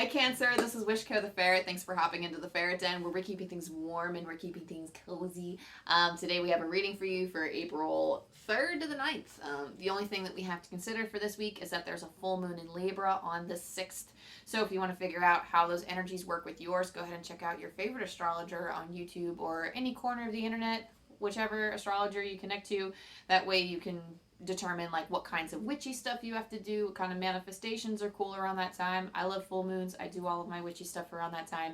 Hi Cancer, this is Wishko the Ferret. Thanks for hopping into the Ferret Den where we're keeping things warm and we're keeping things cozy. Today we have a reading for you for April 3rd to the 9th. The only thing that we have to consider for this week is that there's a full moon in Libra on the 6th. So if you want to figure out how those energies work with yours, go ahead and check out your favorite astrologer on YouTube or any corner of the internet, whichever astrologer you connect to. That way you can determine like what kinds of witchy stuff you have to do, what kind of manifestations are cool around that time. I love full moons. I do all of my witchy stuff around that time.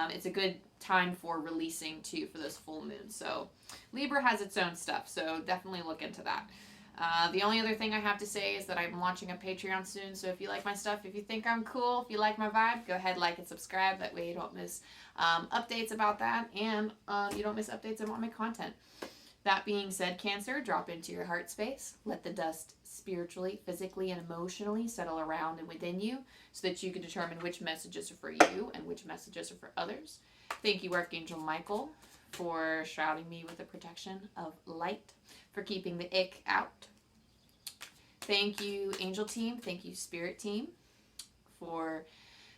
It's a good time for releasing too for those full moons. So Libra has its own stuff, so definitely look into that. The only other thing I have to say is that I'm launching a Patreon soon, so if you like my stuff, if you think I'm cool, if you like my vibe, go ahead, like and subscribe. That way you don't miss updates about that, and you don't miss updates about my content. That being said, Cancer, drop into your heart space. Let the dust spiritually, physically, and emotionally settle around and within you so that you can determine which messages are for you and which messages are for others. Thank you, Archangel Michael, for shrouding me with the protection of light, for keeping the ick out. Thank you, Angel Team. Thank you, Spirit Team, for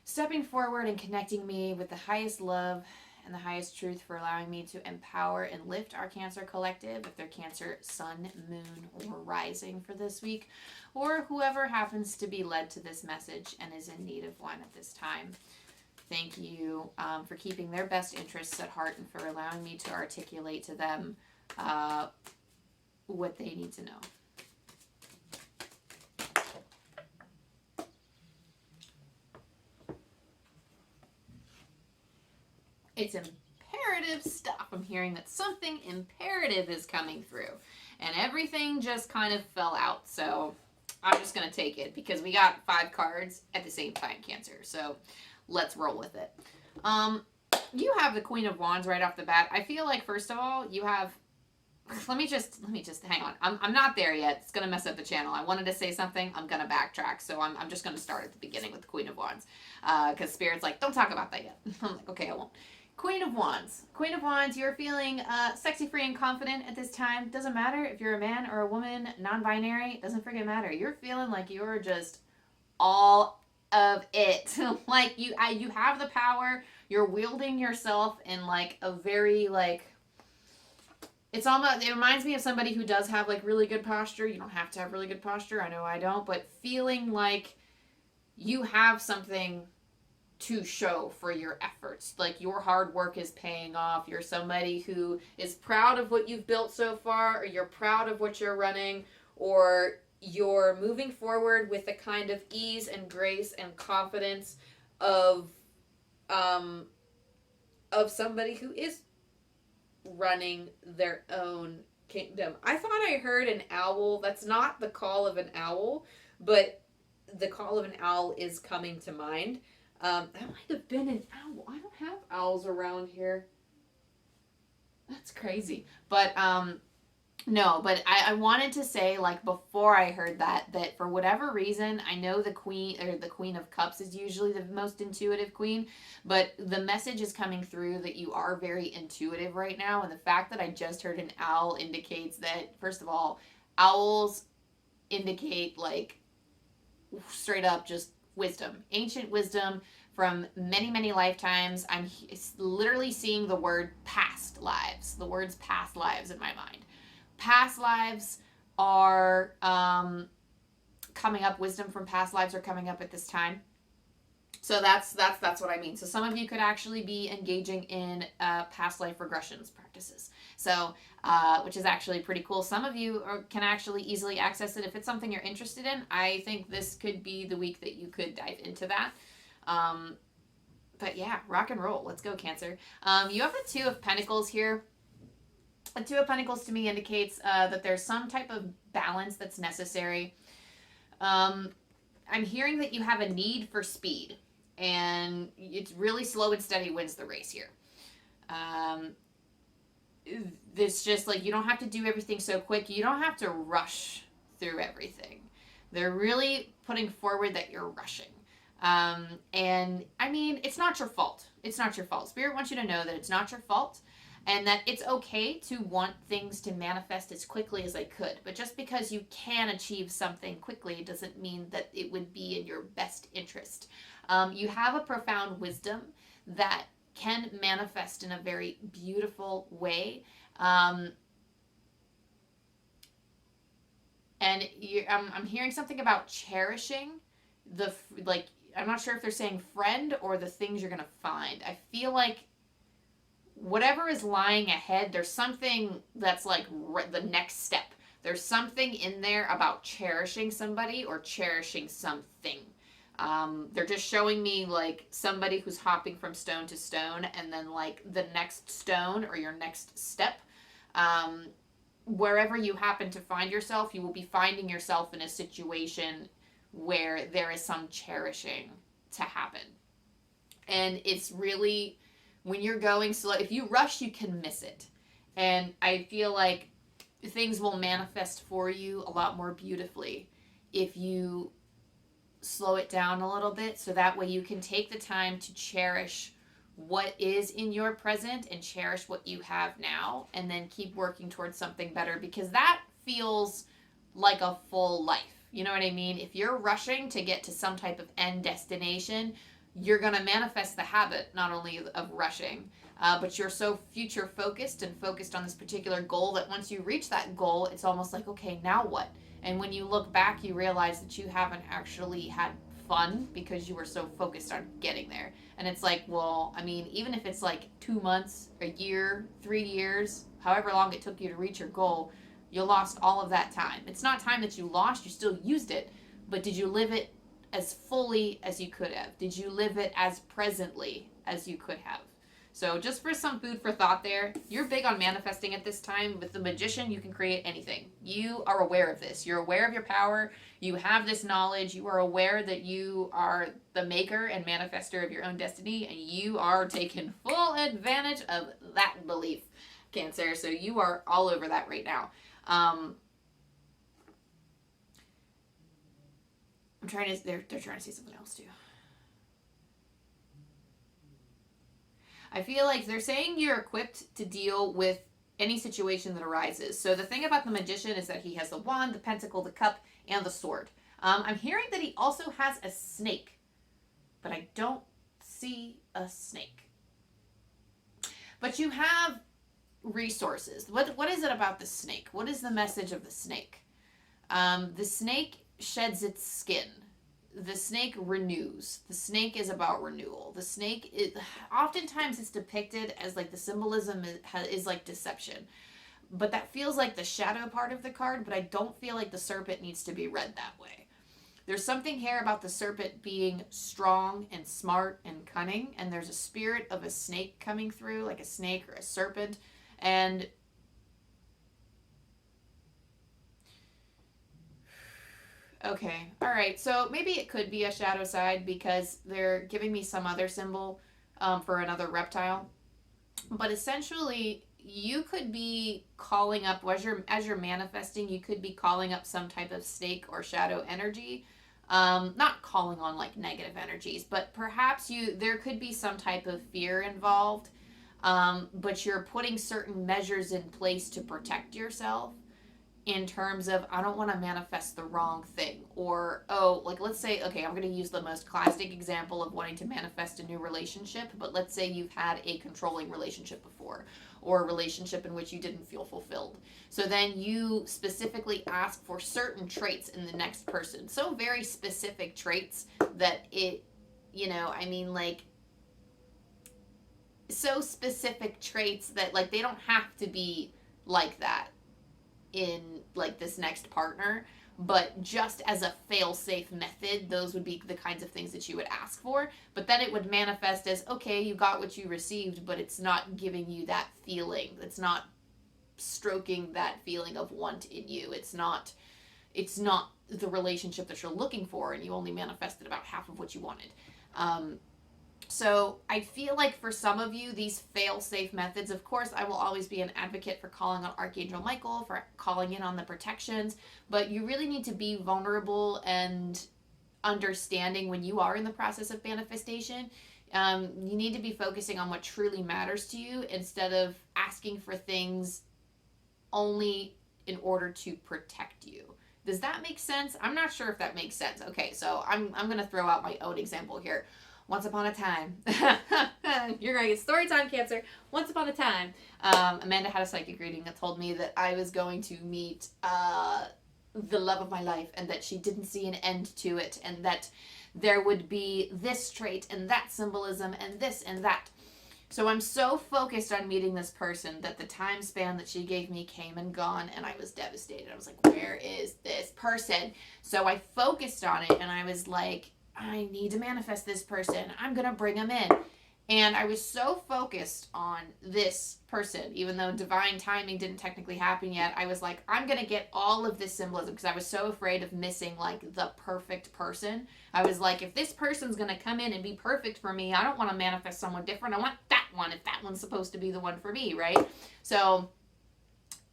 stepping forward and connecting me with the highest love and the highest truth, for allowing me to empower and lift our Cancer collective, if they're Cancer sun, moon, or rising for this week, or whoever happens to be led to this message and is in need of one at this time. Thank you for keeping their best interests at heart and for allowing me to articulate to them what they need to know. It's imperative stuff. I'm hearing that something imperative is coming through. And everything just kind of fell out. So I'm just going to take it because we got 5 cards at the same time, Cancer. So let's roll with it. You have the Queen of Wands right off the bat. I feel like, first of all, you have... Let me just hang on. I'm not there yet. It's going to mess up the channel. I wanted to say something. I'm going to backtrack. So I'm just going to start at the beginning with the Queen of Wands. Because Spirit's like, don't talk about that yet. I'm like, okay, I won't. Queen of Wands. Queen of Wands, you're feeling sexy, free, and confident at this time. Doesn't matter if you're a man or a woman, non-binary, doesn't freaking matter. You're feeling like you're just all of it. Like you have the power. You're wielding yourself in like a very like, it reminds me of somebody who does have like really good posture. You don't have to have really good posture. I know I don't, but feeling like you have something to show for your efforts. Like your hard work is paying off. You're somebody who is proud of what you've built so far, or you're proud of what you're running, or you're moving forward with a kind of ease and grace and confidence of somebody who is running their own kingdom. I thought I heard an owl. That's not the call of an owl, but the call of an owl is coming to mind. That might have been an owl. I don't have owls around here. That's crazy. But, no, but I wanted to say, like, before I heard that for whatever reason, I know the Queen of Cups is usually the most intuitive queen, but the message is coming through that you are very intuitive right now, and the fact that I just heard an owl indicates that, first of all, owls indicate, like, straight up just wisdom, ancient wisdom from many, many lifetimes. I'm literally seeing the word past lives, the words past lives in my mind. Past lives are coming up. Wisdom from past lives are coming up at this time. So that's what I mean. So some of you could actually be engaging in past life regressions practices. So, which is actually pretty cool. Some of you can actually easily access it if it's something you're interested in. I think this could be the week that you could dive into that. But yeah, rock and roll. Let's go, Cancer. You have the Two of Pentacles here. The Two of Pentacles to me indicates that there's some type of balance that's necessary. I'm hearing that you have a need for speed, and it's really slow and steady wins the race here. It's just like you don't have to do everything so quick. You don't have to rush through everything. They're really putting forward that you're rushing. And I mean, it's not your fault. It's not your fault. Spirit wants you to know that it's not your fault, and that it's okay to want things to manifest as quickly as they could. But just because you can achieve something quickly doesn't mean that it would be in your best interest. You have a profound wisdom that can manifest in a very beautiful way. And I'm hearing something about cherishing the, like, I'm not sure if they're saying friend or the things you're going to find. I feel like whatever is lying ahead, there's something that's like the next step. There's something in there about cherishing somebody or cherishing something. They're just showing me like somebody who's hopping from stone to stone, and then like the next stone or your next step. Wherever you happen to find yourself, you will be finding yourself in a situation where there is some cherishing to happen. And it's really, when you're going slow, if you rush, you can miss it. And I feel like things will manifest for you a lot more beautifully if you slow it down a little bit, so that way you can take the time to cherish what is in your present and cherish what you have now, and then keep working towards something better, because that feels like a full life. You know what I mean? If you're rushing to get to some type of end destination, you're going to manifest the habit not only of rushing, but you're so future focused and focused on this particular goal that once you reach that goal, it's almost like, okay, now what? And when you look back, you realize that you haven't actually had fun because you were so focused on getting there. And it's like, well, I mean, even if it's like 2 months, a year, 3 years, however long it took you to reach your goal, you lost all of that time. It's not time that you lost, you still used it, but did you live it as fully as you could have? Did you live it as presently as you could have? So just for some food for thought there, you're big on manifesting at this time. With the Magician, you can create anything. You are aware of this. You're aware of your power. You have this knowledge. You are aware that you are the maker and manifester of your own destiny, and you are taking full advantage of that belief, Cancer. So you are all over that right now. They're trying to say something else too. I feel like they're saying you're equipped to deal with any situation that arises. So the thing about the Magician is that he has the wand, the pentacle, the cup, and the sword. I'm hearing that he also has a snake, but I don't see a snake. But you have resources. What is it about the snake? What is the message of the snake? The snake sheds its skin. The snake renews. The snake is about renewal. The snake is, oftentimes it's depicted as like the symbolism is like deception. But that feels like the shadow part of the card, but I don't feel like the serpent needs to be read that way. There's something here about the serpent being strong and smart and cunning, and there's a spirit of a snake coming through, like a snake or a serpent. And okay, all right, so maybe it could be a shadow side because they're giving me some other symbol for another reptile. But essentially, you could be calling up, as you're manifesting, you could be calling up some type of snake or shadow energy. Not calling on like negative energies, but perhaps there could be some type of fear involved, but you're putting certain measures in place to protect yourself. In terms of, I don't want to manifest the wrong thing, or, oh, like, let's say, okay, I'm going to use the most classic example of wanting to manifest a new relationship, but let's say you've had a controlling relationship before, or a relationship in which you didn't feel fulfilled. So then you specifically ask for certain traits in the next person, so very specific traits that it, I mean, like, so specific traits that, like, they don't have to be like that in like this next partner, but just as a fail-safe method, those would be the kinds of things that you would ask for. But then it would manifest as, okay, you got what you received, but it's not giving you that feeling. It's not stroking that feeling of want in you. It's not the relationship that you're looking for, and you only manifested about half of what you wanted. So I feel like for some of you, these fail-safe methods, of course, I will always be an advocate for calling on Archangel Michael, for calling in on the protections, but you really need to be vulnerable and understanding when you are in the process of manifestation. You need to be focusing on what truly matters to you instead of asking for things only in order to protect you. Does that make sense? I'm not sure if that makes sense. Okay, so I'm going to throw out my own example here. Once upon a time, you're going to get story time, Cancer. Once upon a time, Amanda had a psychic reading that told me that I was going to meet the love of my life, and that she didn't see an end to it, and that there would be this trait and that symbolism and this and that. So I'm so focused on meeting this person that the time span that she gave me came and gone, and I was devastated. I was like, where is this person? So I focused on it, and I was like, I need to manifest this person. I'm going to bring him in. And I was so focused on this person, even though divine timing didn't technically happen yet. I was like, I'm going to get all of this symbolism, because I was so afraid of missing like the perfect person. I was like, if this person's going to come in and be perfect for me, I don't want to manifest someone different. I want that one, if that one's supposed to be the one for me, right? So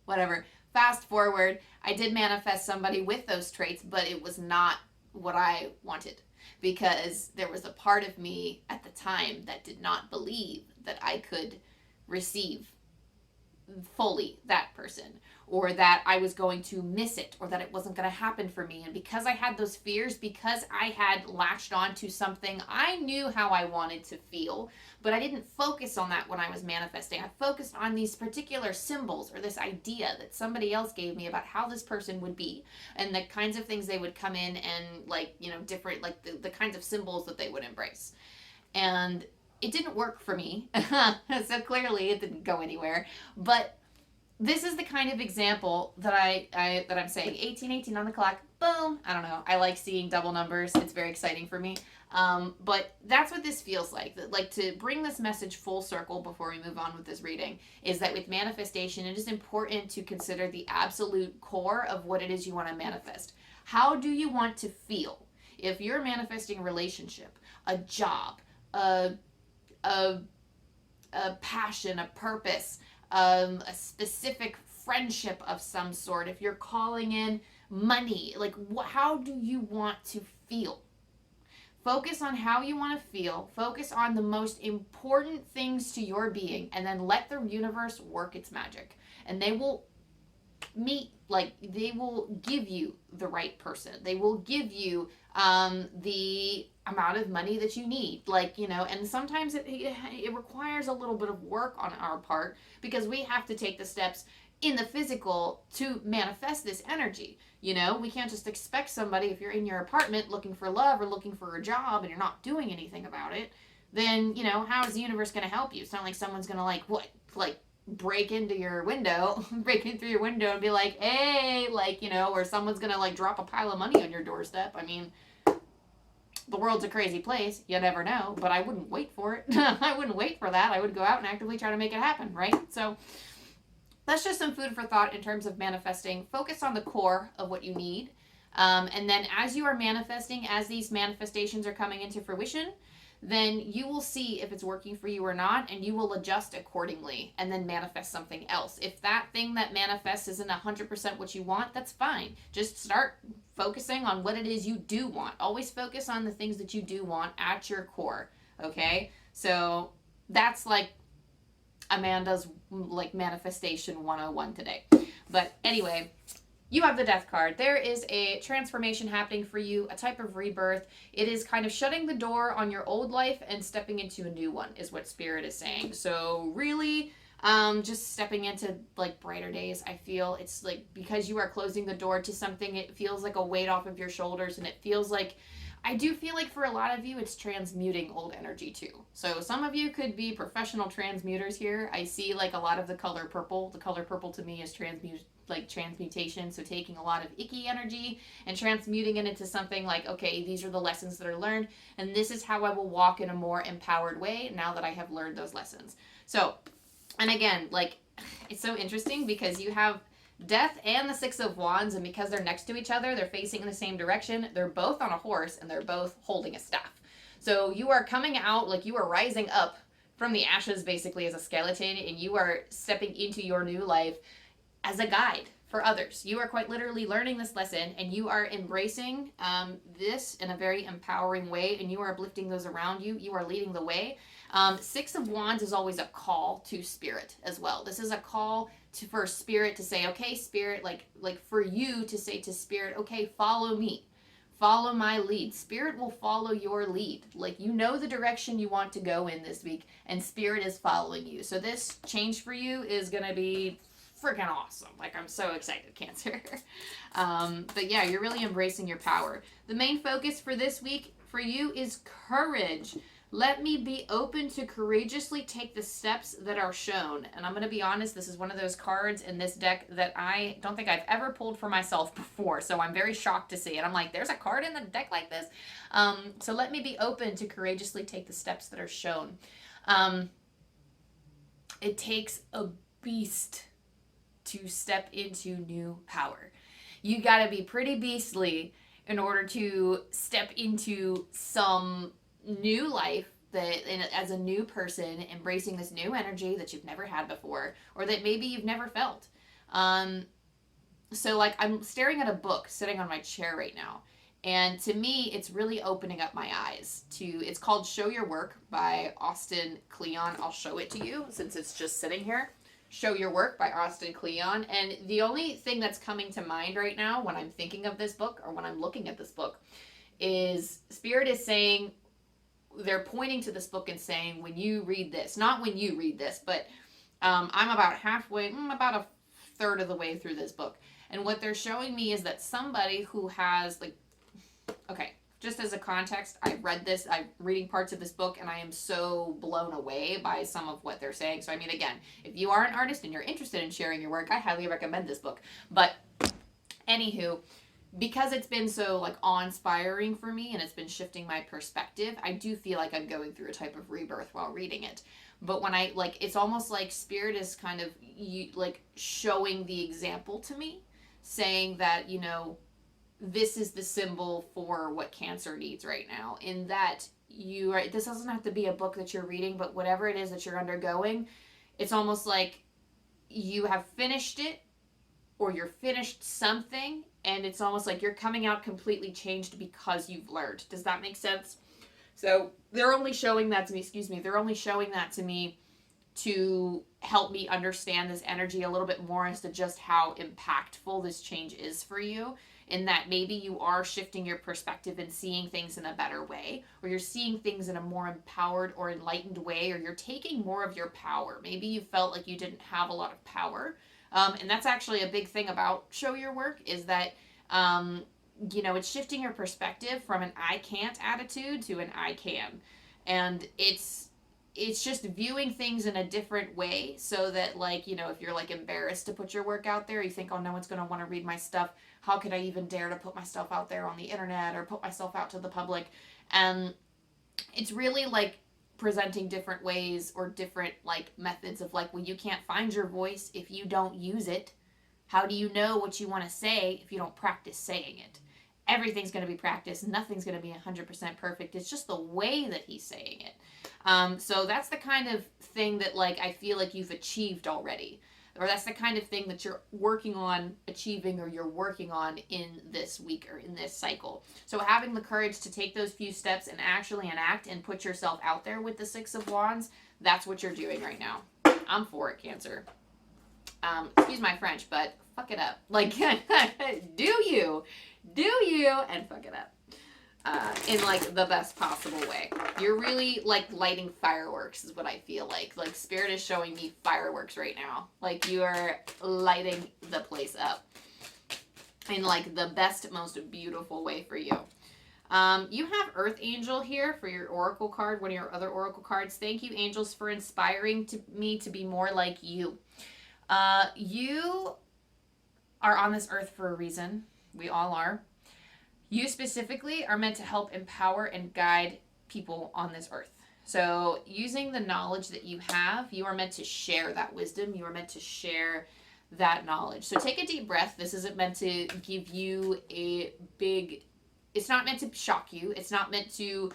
whatever. Fast forward, I did manifest somebody with those traits, but it was not what I wanted, because there was a part of me at the time that did not believe that I could receive fully that person, or that I was going to miss it, or that it wasn't going to happen for me. And because I had those fears, because I had latched on to something, I knew how I wanted to feel, but I didn't focus on that when I was manifesting. I focused on these particular symbols, or this idea that somebody else gave me about how this person would be, and the kinds of things they would come in and like, you know, different, like the kinds of symbols that they would embrace. And it didn't work for me. So clearly it didn't go anywhere. But this is the kind of example that I'm saying. 1818 on the clock. Boom. I don't know. I like seeing double numbers. It's very exciting for me. But that's what this feels like. Like, to bring this message full circle before we move on with this reading, is that with manifestation, it is important to consider the absolute core of what it is you want to manifest. How do you want to feel? If you're manifesting a relationship, a job, a passion, a purpose, a specific friendship of some sort, if you're calling in money, like how do you want to feel? Focus on how you want to feel. Focus on the most important things to your being, and then let the universe work its magic. And they will they will give you the right person. They will give you the amount of money that you need, like, you know. And sometimes it requires a little bit of work on our part, because we have to take the steps in the physical to manifest this energy. You know, we can't just expect somebody, if you're in your apartment looking for love or looking for a job and you're not doing anything about it, then, you know, how is the universe going to help you? It's not like someone's going to break into your window, break in through your window and be like, hey, like, you know, or someone's going to like drop a pile of money on your doorstep. I mean, the world's a crazy place. You never know, but I wouldn't wait for it. I wouldn't wait for that. I would go out and actively try to make it happen, right? So that's just some food for thought in terms of manifesting. Focus on the core of what you need. And then as you are manifesting, as these manifestations are coming into fruition, then you will see if it's working for you or not, and you will adjust accordingly and then manifest something else. If that thing that manifests isn't 100% what you want, that's fine. Just start focusing on what it is you do want. Always focus on the things that you do want at your core, okay? So that's like Amanda's like manifestation 101 today. But anyway, you have the Death card. There is a transformation happening for you, a type of rebirth. It is kind of shutting the door on your old life and stepping into a new one, is what Spirit is saying. So really, just stepping into like brighter days. I feel it's like, because you are closing the door to something, it feels like a weight off of your shoulders, and it feels like, I do feel like for a lot of you, it's transmuting old energy too. So some of you could be professional transmuters here. I see like a lot of the color purple. The color purple to me is transmutation. So taking a lot of icky energy and transmuting it into something like, okay, these are the lessons that are learned, and this is how I will walk in a more empowered way now that I have learned those lessons. So, and again, like, it's so interesting because you have Death and the Six of Wands, and because they're next to each other, they're facing in the same direction, they're both on a horse and they're both holding a staff. So you are coming out, like you are rising up from the ashes basically as a skeleton, and you are stepping into your new life as a guide for others. You are quite literally learning this lesson, and you are embracing this in a very empowering way, and you are uplifting those around you. You are leading the way. Six of Wands is always a call to spirit as well. This is a call for spirit to say, okay, spirit, like for you to say to spirit, okay, follow me. Follow my lead. Spirit will follow your lead. Like, you know the direction you want to go in this week, and spirit is following you. So this change for you is going to be freaking awesome. Like, I'm so excited, Cancer. But yeah, you're really embracing your power. The main focus for this week for you is courage. Let me be open to courageously take the steps that are shown. And I'm going to be honest, this is one of those cards in this deck that I don't think I've ever pulled for myself before. So I'm very shocked to see it. I'm like, there's a card in the deck like this? So let me be open to courageously take the steps that are shown. It takes a beast to step into new power. You got to be pretty beastly in order to step into some new life, that as a new person, embracing this new energy that you've never had before, or that maybe you've never felt. So like, I'm staring at a book sitting on my chair right now, and to me it's really opening up my eyes to, it's called Show Your Work by Austin Kleon. I'll show it to you since it's just sitting here. Show Your Work by Austin Kleon. And the only thing that's coming to mind right now when I'm thinking of this book, or when I'm looking at this book, is spirit is saying, they're pointing to this book and saying, when you read this, not when you read this, but I'm about halfway, about a third of the way through this book. And what they're showing me is that somebody who has, like, okay, just as a context, I've read this, I'm reading parts of this book, and I am so blown away by some of what they're saying. So, I mean, again, if you are an artist and you're interested in sharing your work, I highly recommend this book. But, anywho, because it's been so like awe-inspiring for me, and it's been shifting my perspective, I do feel like I'm going through a type of rebirth while reading it. But when I, like, it's almost like spirit is kind of like showing the example to me, saying that, you know, this is the symbol for what Cancer needs right now, in that you are, this doesn't have to be a book that you're reading, but whatever it is that you're undergoing, it's almost like you have finished it, or you're finished something, and it's almost like you're coming out completely changed because you've learned. Does that make sense? So they're only showing that to me, they're only showing that to me to help me understand this energy a little bit more as to just how impactful this change is for you, in that maybe you are shifting your perspective and seeing things in a better way, or you're seeing things in a more empowered or enlightened way, or you're taking more of your power. Maybe you felt like you didn't have a lot of power. And that's actually a big thing about Show Your Work, is that, you know, it's shifting your perspective from an I can't attitude to an I can. And it's just viewing things in a different way, so that, like, you know, if you're like embarrassed to put your work out there, you think, oh, no one's going to want to read my stuff. How could I even dare to put my stuff out there on the internet or put myself out to the public? And it's really like presenting different ways or different like methods of like, when you can't find your voice, if you don't use it, how do you know what you want to say if you don't practice saying it? Everything's going to be practiced. Nothing's going to be 100% perfect. It's just the way that he's saying it. So that's the kind of thing that, like, I feel like you've achieved already. Or that's the kind of thing that you're working on achieving, or you're working on in this week or in this cycle. So having the courage to take those few steps and actually enact and put yourself out there with the Six of Wands, that's what you're doing right now. I'm for it, Cancer. Excuse my French, but fuck it up. Like, do you, and fuck it up. In like the best possible way. You're really like lighting fireworks is what I feel like. Like, spirit is showing me fireworks right now. Like, you are lighting the place up in like the best, most beautiful way for you. You have Earth Angel here for your Oracle card, one of your other Oracle cards. Thank you, angels, for inspiring me to be more like you. You are on this earth for a reason. We all are. You specifically are meant to help empower and guide people on this earth. So using the knowledge that you have, you are meant to share that wisdom. You are meant to share that knowledge. So take a deep breath. This isn't meant to give you a big, it's not meant to shock you. It's not meant to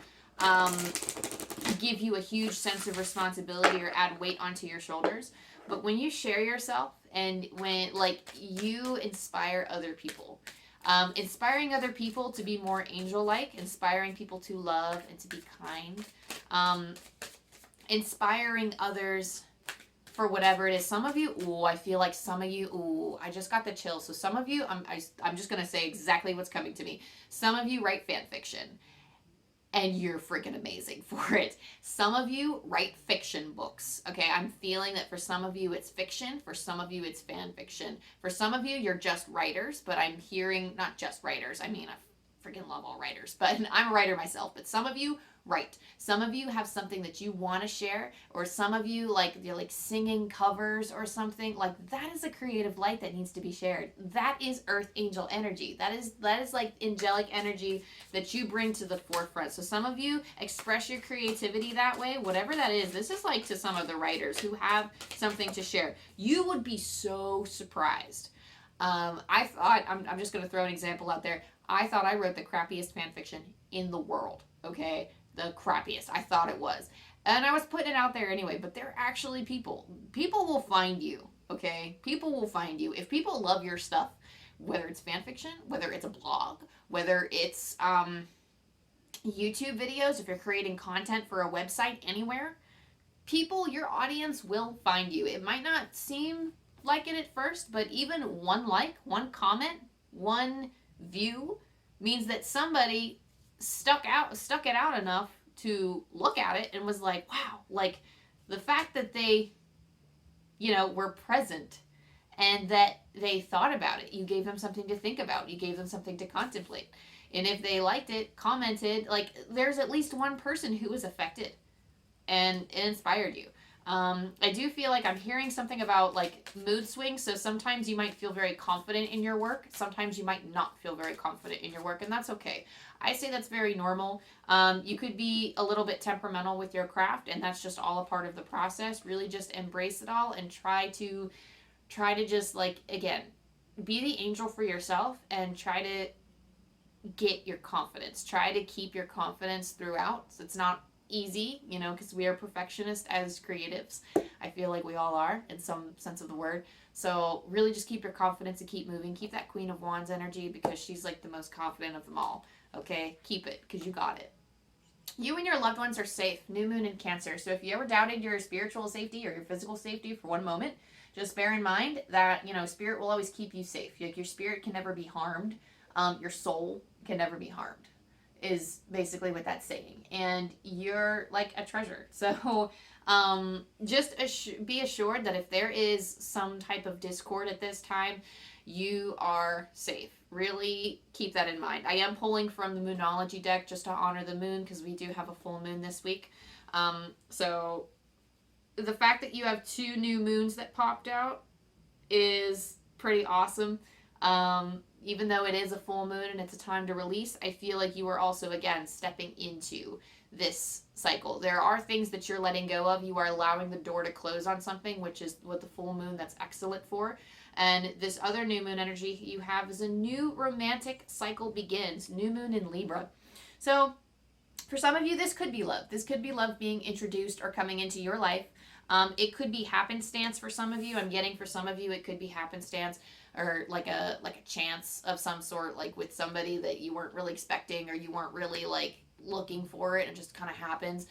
give you a huge sense of responsibility or add weight onto your shoulders. But when you share yourself and when, like, you inspire other people, inspiring other people to be more angel-like, inspiring people to love and to be kind, inspiring others for whatever it is. Some of you, I feel like some of you, I just got the chills. So some of you, I'm just going to say exactly what's coming to me. Some of you write fan fiction, and you're freaking amazing for it. Some of you write fiction books. Okay, I'm feeling that for some of you it's fiction, for some of you it's fan fiction. For some of you, you're just writers, but I'm hearing not just writers. I mean, I freaking love all writers, but I'm a writer myself. But some of you write. Some of you have something that you want to share, or some of you, like, you're like singing covers or something. Like, that is a creative light that needs to be shared. That is earth angel energy. That is like angelic energy that you bring to the forefront. So some of you express your creativity that way, whatever that is. This is like to some of the writers who have something to share. You would be so surprised. I thought, I'm just going to throw an example out there. I thought I wrote the crappiest fan fiction in the world. Okay, the crappiest. I thought it was. And I was putting it out there anyway, but there are actually people. People will find you, okay? People will find you. If people love your stuff, whether it's fan fiction, whether it's a blog, whether it's YouTube videos, if you're creating content for a website anywhere, people, your audience will find you. It might not seem like it at first, but even one like, one comment, one view means that somebody stuck it out enough to look at it and was like, wow, like the fact that they, were present and that they thought about it. You gave them something to think about. You gave them something to contemplate. And if they liked it, commented, like, there's at least one person who was affected and it inspired you. I do feel like I'm hearing something about, like, mood swings. So sometimes you might feel very confident in your work. Sometimes you might not feel very confident in your work, and that's okay. I say that's very normal. You could be a little bit temperamental with your craft, and that's just all a part of the process. Really just embrace it all and try to just, like, again, be the angel for yourself and try to get your confidence. Try to keep your confidence throughout. So it's not easy, because we are perfectionists as creatives. I feel like we all are in some sense of the word. So really just keep your confidence and keep moving. Keep that Queen of Wands energy, because she's like the most confident of them all. Okay, keep it, because you got it. You and your loved ones are safe. New moon in Cancer. So if you ever doubted your spiritual safety or your physical safety for one moment, just bear in mind that, spirit will always keep you safe. Like, your spirit can never be harmed. Your soul can never be harmed, is basically what that's saying. And you're like a treasure. So just be assured that if there is some type of discord at this time, you are safe. Really keep that in mind. I am pulling from the Moonology deck just to honor the moon, because we do have a full moon this week. So the fact that you have 2 new moons that popped out is pretty awesome. Even though it is a full moon and it's a time to release, I feel like you are also, again, stepping into this cycle. There are things that you're letting go of. You are allowing the door to close on something, which is what the full moon, that's excellent for. And this other new moon energy you have is a new romantic cycle begins. New moon in Libra. So for some of you, this could be love. This could be love being introduced or coming into your life. It could be happenstance for some of you. I'm getting for some of you, it could be happenstance, or like a chance of some sort, like with somebody that you weren't really expecting, or you weren't really like looking for it. It just kind of happens.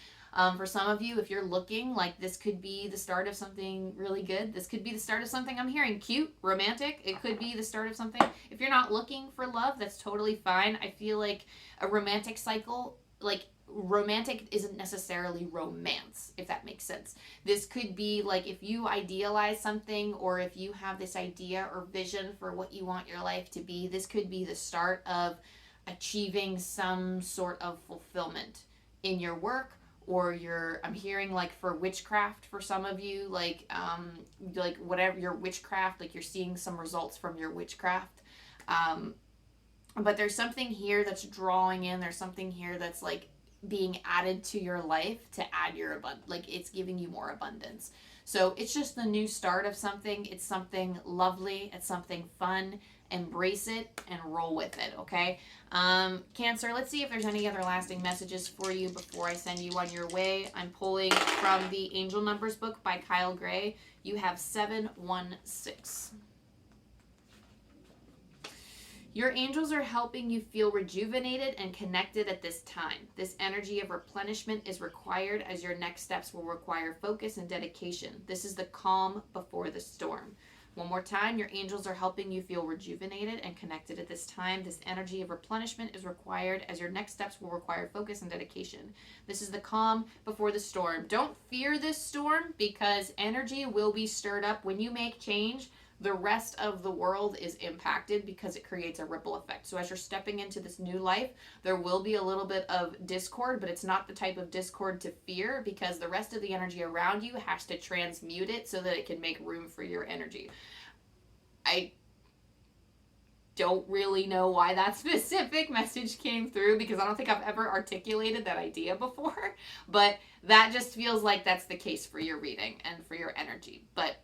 For some of you, if you're looking, like, this could be the start of something really good. This could be the start of something, I'm hearing, cute, romantic. It could be the start of something. If you're not looking for love, that's totally fine. I feel like a romantic cycle, like, romantic isn't necessarily romance, if that makes sense. This could be like, if you idealize something, or if you have this idea or vision for what you want your life to be, this could be the start of achieving some sort of fulfillment in your work, or I'm hearing, like, for witchcraft for some of you, like whatever your witchcraft, like, you're seeing some results from your witchcraft. But there's something here that's drawing in. There's something here that's like being added to your life to add your abundance. Like, it's giving you more abundance. So it's just the new start of something. It's something lovely. It's something fun. embrace it, and roll with it, okay? Cancer, let's see if there's any other lasting messages for you before I send you on your way. I'm pulling from the Angel Numbers book by Kyle Gray. You have 716. Your angels are helping you feel rejuvenated and connected at this time. This energy of replenishment is required as your next steps will require focus and dedication. This is the calm before the storm. One more time, your angels are helping you feel rejuvenated and connected at this time. This energy of replenishment is required as your next steps will require focus and dedication. This is the calm before the storm. Don't fear this storm because energy will be stirred up. When you make change, the rest of the world is impacted because it creates a ripple effect. So as you're stepping into this new life, there will be a little bit of discord, but it's not the type of discord to fear because the rest of the energy around you has to transmute it so that it can make room for your energy. I don't really know why that specific message came through because I don't think I've ever articulated that idea before, but that just feels like that's the case for your reading and for your energy. But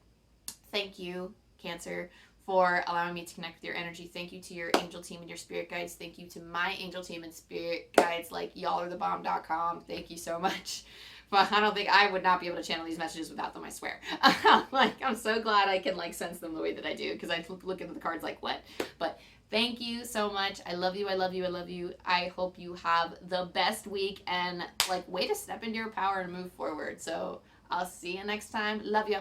thank you, Cancer, for allowing me to connect with your energy. Thank you to your angel team and your spirit guides. Thank you to my angel team and spirit guides like y'allarethebomb.com. Thank you so much. But I don't think I would not be able to channel these messages without them, I swear. I'm so glad I can sense them the way that I do because I look into the cards like what. But thank you so much. I love you. I love you. I love you. I hope you have the best week and way to step into your power and move forward. So I'll see you next time. Love you.